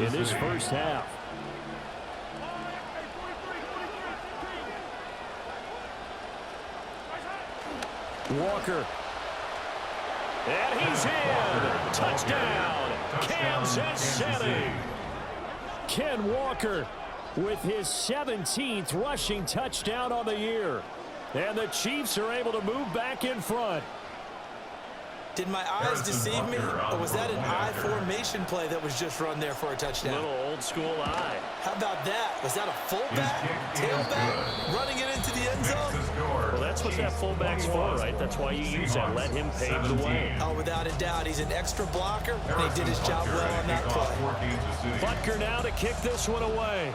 in this first half. Walker. And he's in. Touchdown, Kansas City. Ken Walker with his 17th rushing touchdown on the year. And the Chiefs are able to move back in front. Did my eyes deceive me, or was that an I formation play that was just run there for a touchdown? Little old school eye. How about that? Was that a fullback, tailback, running it into the end zone? Well, that's what that fullback's for, right? That's why you use that. Let him pave the way. Oh, without a doubt. He's an extra blocker, and he did his job well on that play. Butker now to kick this one away.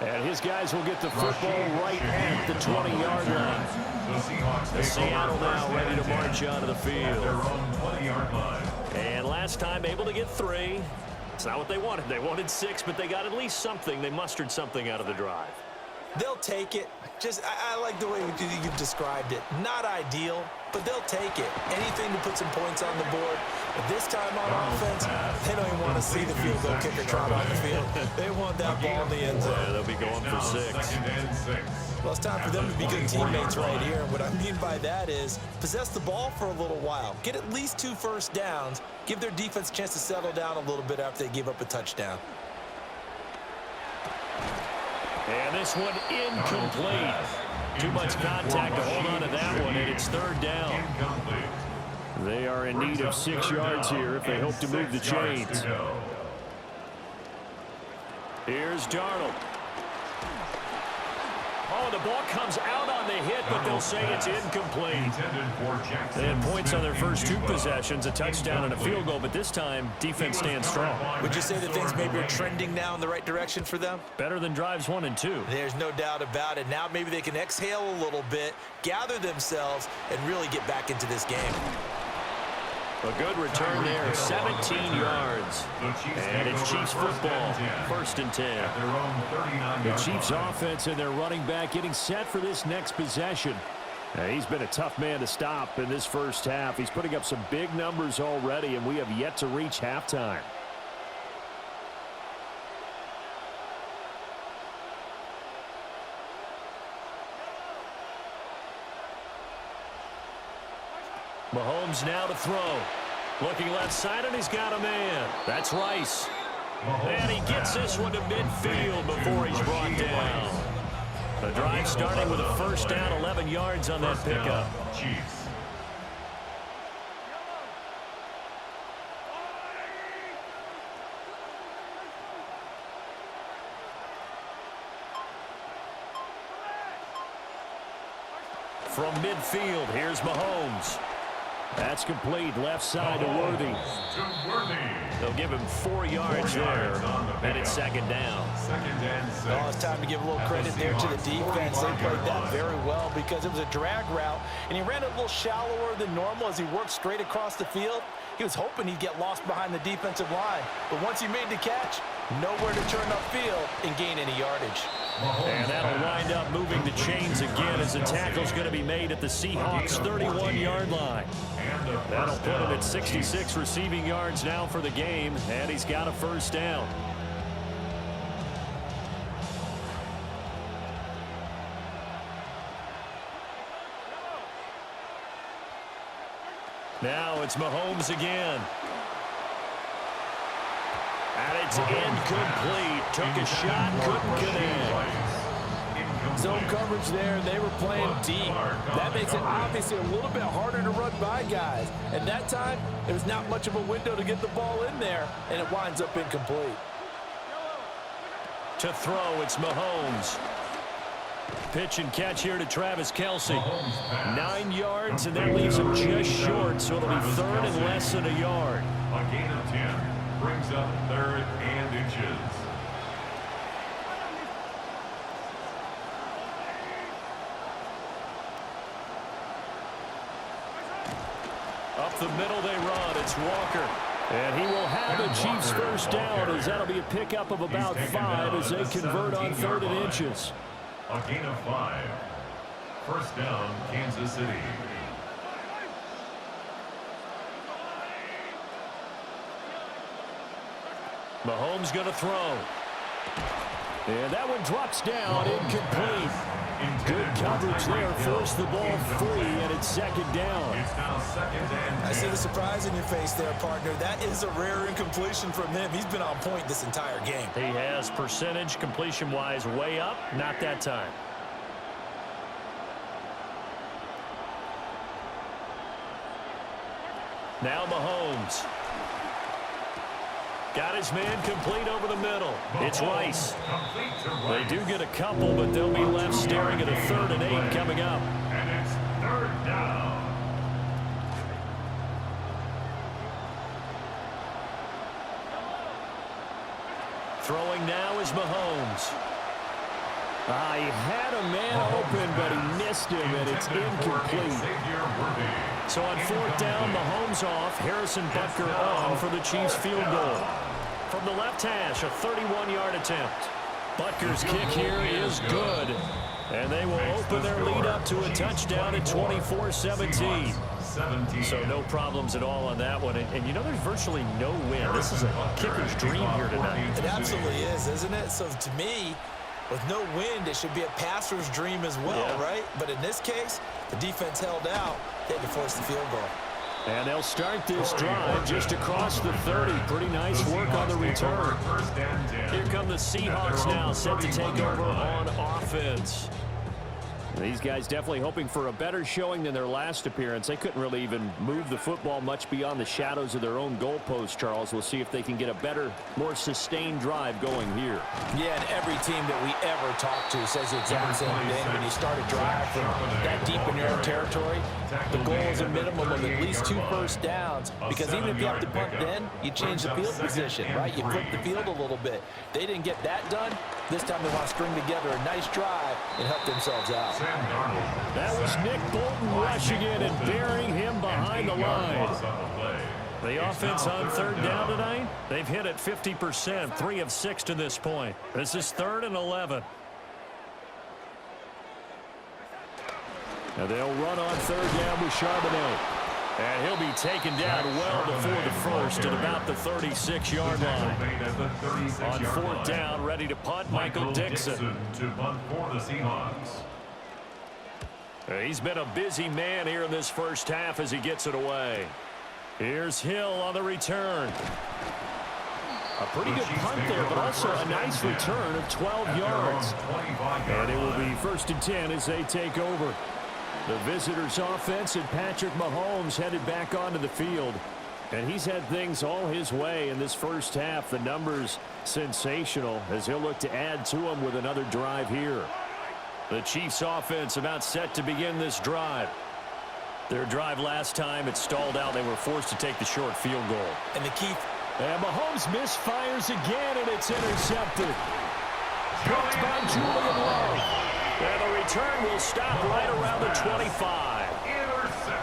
And his guys will get the football right at the 20-yard line. The Seattle now ready to march onto the field. And last time able to get 3. It's not what they wanted. They wanted 6, but they got at least something. They mustered something out of the drive. They'll take it. Just, I like the way you've described it. Not ideal, but they'll take it. Anything to put some points on the board. But this time on offense, they don't even want to see the field goal kicker trot on the field. They want that ball in the end zone. Yeah, they'll be going for 6. Well, it's time for them to be good teammates right here. And what I mean by that is possess the ball for a little while. Get at least 2 first downs. Give their defense a chance to settle down a little bit after they give up a touchdown. And this one incomplete. Too much contact to hold on to that one, and it's 3rd down. They are in need of 6 yards here if they hope to move the chains. Here's Darnold. Oh, the ball comes out on the hit, but they'll say it's incomplete. They had points on their first 2 possessions, a touchdown and a field goal, but this time, defense stands strong. Would you say that things maybe are trending now in the right direction for them? Better than drives 1 and 2. There's no doubt about it. Now maybe they can exhale a little bit, gather themselves, and really get back into this game. A good return there, 17 yards. And it's Chiefs football, 1st and 10. The Chiefs offense and their running back getting set for this next possession. He's been a tough man to stop in this first half. He's putting up some big numbers already, and we have yet to reach halftime. Mahomes now to throw. Looking left side, and he's got a man. That's Rice. And he gets this one to midfield before he's brought down. The drive starting with a first down, 11 yards on that pickup. From midfield, here's Mahomes. That's complete, left side to Worthy. They'll give him 4 yards there, and it's 2nd down. Oh, it's time to give a little credit there to the defense. They played that very well because it was a drag route, and he ran it a little shallower than normal as he worked straight across the field. He was hoping he'd get lost behind the defensive line, but once he made the catch, nowhere to turn upfield and gain any yardage. And that'll wind up moving the chains again as the tackle's going to be made at the Seahawks' 31-yard line. That'll put him at 66 receiving yards now for the game, and he's got a first down. Now it's Mahomes again. And it's incomplete. Took a shot, couldn't connect. Zone coverage there, and they were playing deep. That makes it obviously a little bit harder to run by guys. And that time, there was not much of a window to get the ball in there, and it winds up incomplete. To throw, it's Mahomes. Pitch and catch here to Travis Kelce. 9 yards, and that leaves him just short, so it'll be 3rd and less than a yard. A gain of 10 brings up 3rd and inches. Up the middle they run. It's Walker. And he will have the Chiefs first down as that'll be a pickup of about 5 as they convert on 3rd and inches. A gain of 5. First down, Kansas City. Mahomes going to throw. And that one drops down, incomplete. Good coverage there, forced the ball free, and it's second down. It's now second and 10. I see the surprise in your face there, partner. That is a rare incompletion from him. He's been on point this entire game. He has percentage completion-wise way up, not that time. Now Mahomes. Got his man complete over the middle. It's Rice. They do get a couple, but they'll be left staring at a 3rd and 8 coming up. And it's third down. Throwing now is Mahomes. He had a man open, but he missed him, and it's incomplete. So on 4th down, Mahomes off, Harrison Butker on for the Chiefs field goal. From the left hash, a 31-yard attempt. Butker's kick here is good. And they will open their lead up to a touchdown at 24-17. So no problems at all on that one. And you know, there's virtually no win. This is a kicker's dream here tonight. It absolutely is, isn't it? So to me, with no wind, it should be a passer's dream as well, right? But in this case, the defense held out. They had to force the field goal. And they'll start this drive just across the 30. Pretty nice work on the return. Here come the Seahawks now, set to take over on offense. These guys definitely hoping for a better showing than their last appearance. They couldn't really even move the football much beyond the shadows of their own goalpost, Charles. We'll see if they can get a better, more sustained drive going here. Yeah, and every team that we ever talk to says the exact same thing. When you start a drive from that deep in your own territory, the goal is a minimum of at least 2 first downs, because even if you have to punt then, you change the field position, right? You flip the field a little bit. They didn't get that done. This time they want to string together a nice drive and help themselves out. That was Nick Bolton rushing in and burying him behind the line. The offense on 3rd down tonight, they've hit it 50%, 3 of 6 to this point. This is 3rd and 11. And they'll run on 3rd down with Charbonnet. And he'll be taken down well before the first at about the 36-yard line. On 4th down, ready to punt, Michael Dixon. To punt for the Seahawks. He's been a busy man here in this first half as he gets it away. Here's Hill on the return. A pretty good punt there, but also a nice return of 12 yards. And it will be 1st and 10 as they take over. The visitors' offense and Patrick Mahomes headed back onto the field. And he's had things all his way in this first half. The numbers sensational as he'll look to add to them with another drive here. The Chiefs' offense about set to begin this drive. Their drive last time, it stalled out. They were forced to take the short field goal. And the key... And Mahomes misfires again, and it's intercepted. Picked by Julian Love. And the return will stop right around the 25.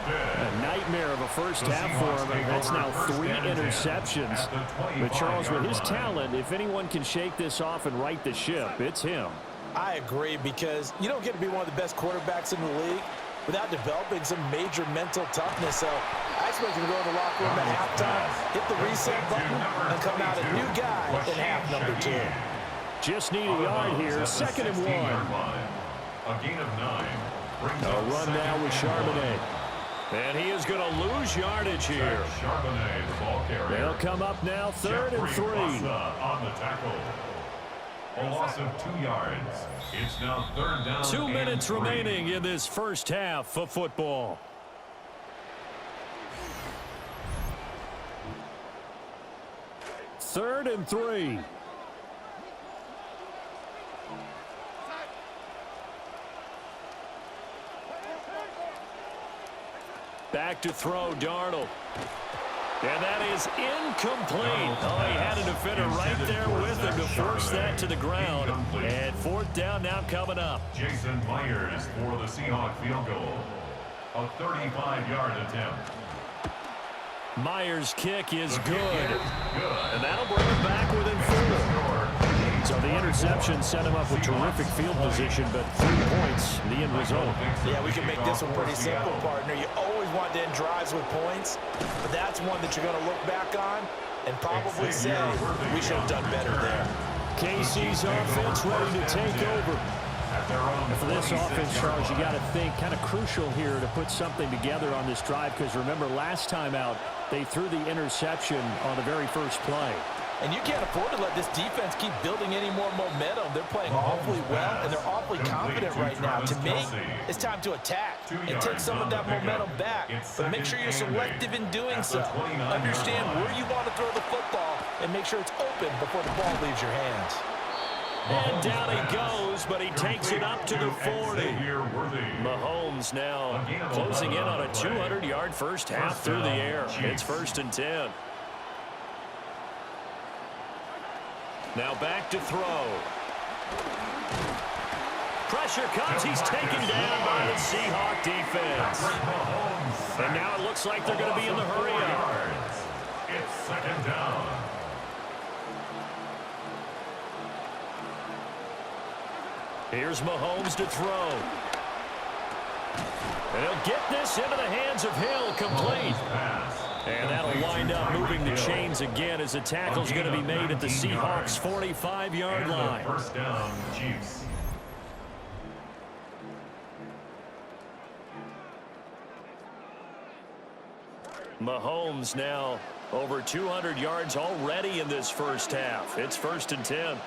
A nightmare of a first half for him. That's now 3 interceptions. But Charles, with his talent, if anyone can shake this off and right the ship, it's him. I agree, because you don't get to be one of the best quarterbacks in the league without developing some major mental toughness. So I expect him to go in the locker room at halftime, hit the reset button, and come out a new guy in half number 2. Just need a yard here, 2nd and 1. A gain of 9. A run now with Charbonnet. And he is going to lose yardage here. Charbonnet, the ball carrier. They'll come up now 3rd and 3. On the tackle. A loss of 2 yards. It's now 3rd down. 2 minutes 3. remaining in this first half of football. Third and 3. Back to throw, Darnold. And that is incomplete. Oh, he had a defender right there with him to force that to the ground. And 4th down now coming up. Jason Myers for the Seahawks field goal. A 35-yard attempt. Myers' kick is good. And that'll bring him back within 4. So the interception set him up with terrific field position, but 3 points, the end result. Yeah, we can make this one pretty simple, partner. You always want to end drives with points, but that's one that you're going to look back on and probably say we should have done better there. KC's offense ready to take over. And for this offense, Charles, you got to think kind of crucial here to put something together on this drive, because remember last time out they threw the interception on the very first play. And you can't afford to let this defense keep building any more momentum. They're playing awfully well, and they're awfully confident right now. To me, it's time to attack and take some of that momentum back. But make sure you're selective in doing so. Understand where you want to throw the football and make sure it's open before the ball leaves your hands. And down he goes, but he takes it up to the 40. Mahomes now closing in on a 200-yard first half through the air. It's 1st and 10. Now back to throw. Pressure comes. He's taken down by the Seahawk defense. And now it looks like they're going to be in the hurry-up. It's 2nd down. Here's Mahomes to throw. And he'll get this into the hands of Hill, complete. And that'll wind up moving the chains again as the tackle's going to be made at the Seahawks' 45-yard line. 1st down, Chiefs. Mahomes now over 200 yards already in this first half. It's 1st and 10.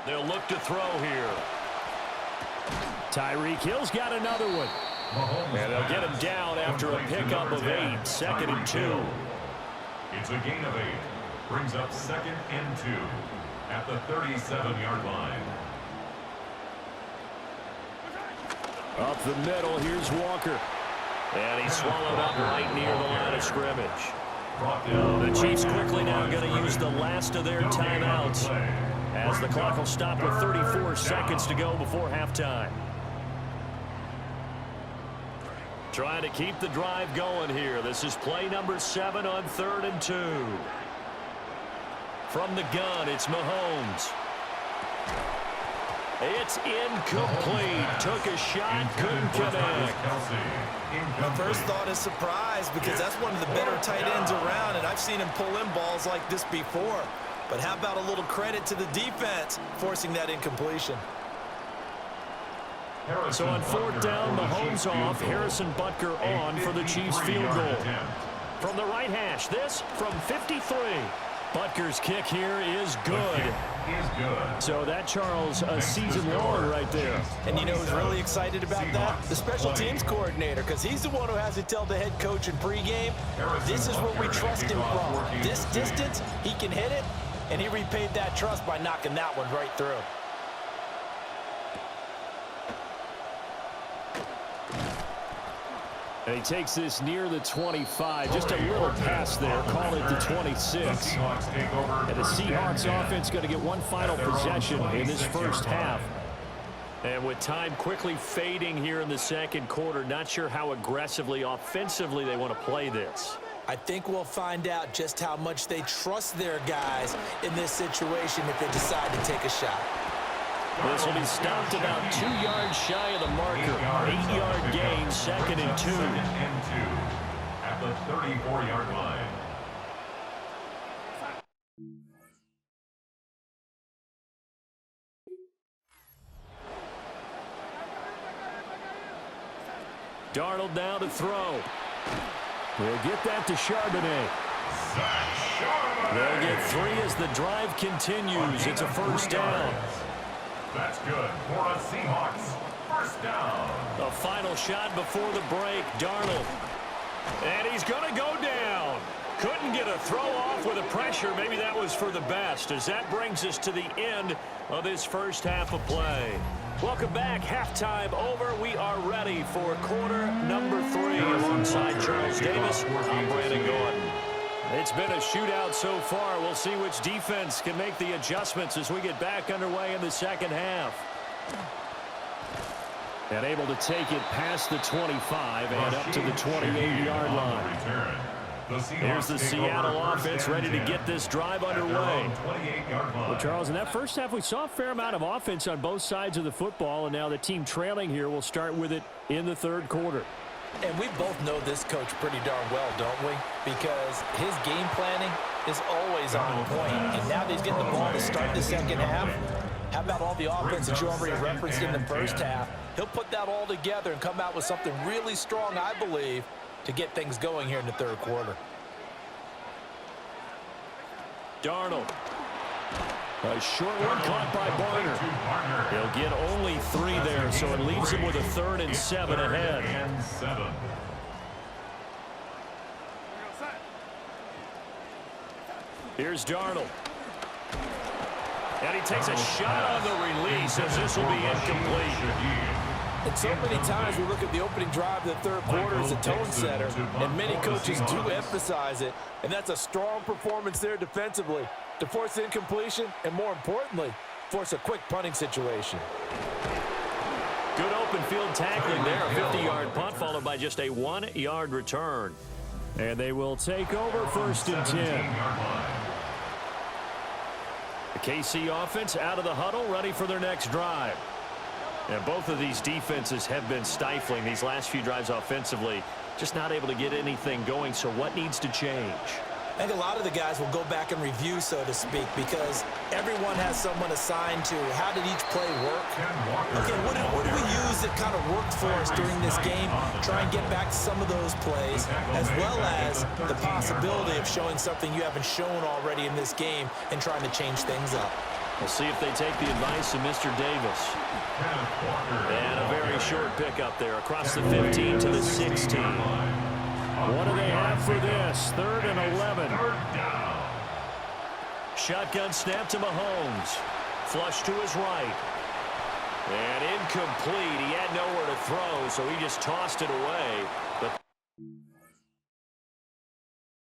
They'll look to throw here. Tyreek Hill's got another one. And they'll get him down after a pickup of 8. 2nd and 2. It's a gain of 8. Brings up 2nd and 2 at the 37-yard line. Up the middle, here's Walker. And he's swallowed up right near the line of scrimmage. The Chiefs quickly now going to use the last of their timeouts, as the clock will stop with 34 seconds to go before halftime. Trying to keep the drive going here. This is play number 7 on 3rd and 2. From the gun, it's Mahomes. It's incomplete. Took a shot, couldn't connect. My first thought is surprise, because that's one of the better tight ends around, and I've seen him pull in balls like this before. But how about a little credit to the defense forcing that incompletion? So on 4th down, Mahomes off, Harrison Butker on for the Chiefs field goal. From the right hash, this from 53. Butker's kick here is good. So that, Charles, a season long right there. And you know who's really excited about that? The special teams coordinator, because he's the one who has to tell the head coach in pregame, this is where we trust him from. This distance, he can hit it, and he repaid that trust by knocking that one right through. And he takes this near the 25. Just a little pass there. Call it the 26. And the Seahawks offense going to get one final possession in this first half. And with time quickly fading here in the second quarter, not sure how aggressively, offensively they want to play this. I think we'll find out just how much they trust their guys in this situation if they decide to take a shot. This will be stopped about 2 yards shy of the marker. 8-yard gain, 2nd and 2. 2nd and 2 at the 34-yard line. Darnold now to throw. We'll get that to Charbonnet. They'll get 3 as the drive continues. It's a first down. That's good for a Seahawks first down. A final shot before the break. Darnold. And he's going to go down. Couldn't get a throw off with the pressure. Maybe that was for the best, as that brings us to the end of this first half of play. Welcome back. Halftime over. We are ready for quarter number 3. Alongside Charles Davis, I'm Brandon Gordon. It's been a shootout so far. We'll see which defense can make the adjustments as we get back underway in the second half. And able to take it past the 25 and up to the 28-yard line. Here's the Seattle offense ready to get this drive underway. Well, Charles, in that first half, we saw a fair amount of offense on both sides of the football, and now the team trailing here will start with it in the third quarter. And we both know this coach pretty darn well, don't we? Because his game planning is always on point. And now that he's getting the ball to start the second half, how about all the offense that you already referenced in the first half? He'll put that all together and come out with something really strong, I believe, to get things going here in the third quarter. Darnold. A short one caught by Barner. He'll get only 3 there, so it leaves him with a 3rd and 7 ahead. Here's Darnold. And he takes a shot on the release as this will be incomplete. And so many times we look at the opening drive of the third quarter as a tone setter, and many coaches do emphasize it, and that's a strong performance there defensively to force incompletion and, more importantly, force a quick punting situation. Good open field tackling there, a 50-yard punt followed by just a 1-yard return. And they will take over 1st and 10. The KC offense out of the huddle, ready for their next drive. And both of these defenses have been stifling these last few drives offensively, just not able to get anything going. So what needs to change? I think a lot of the guys will go back and review, so to speak, because everyone has someone assigned to how did each play work. Okay, what do we use that kind of worked for us during this game? Try and get back to some of those plays, as well as the possibility of showing something you haven't shown already in this game and trying to change things up. We'll see if they take the advice of Mr. Davis. And a very short pickup there across the 15 to the 16. What do they have for this? 3rd and 11. Shotgun snap to Mahomes. Flush to his right. And incomplete. He had nowhere to throw, so he just tossed it away. But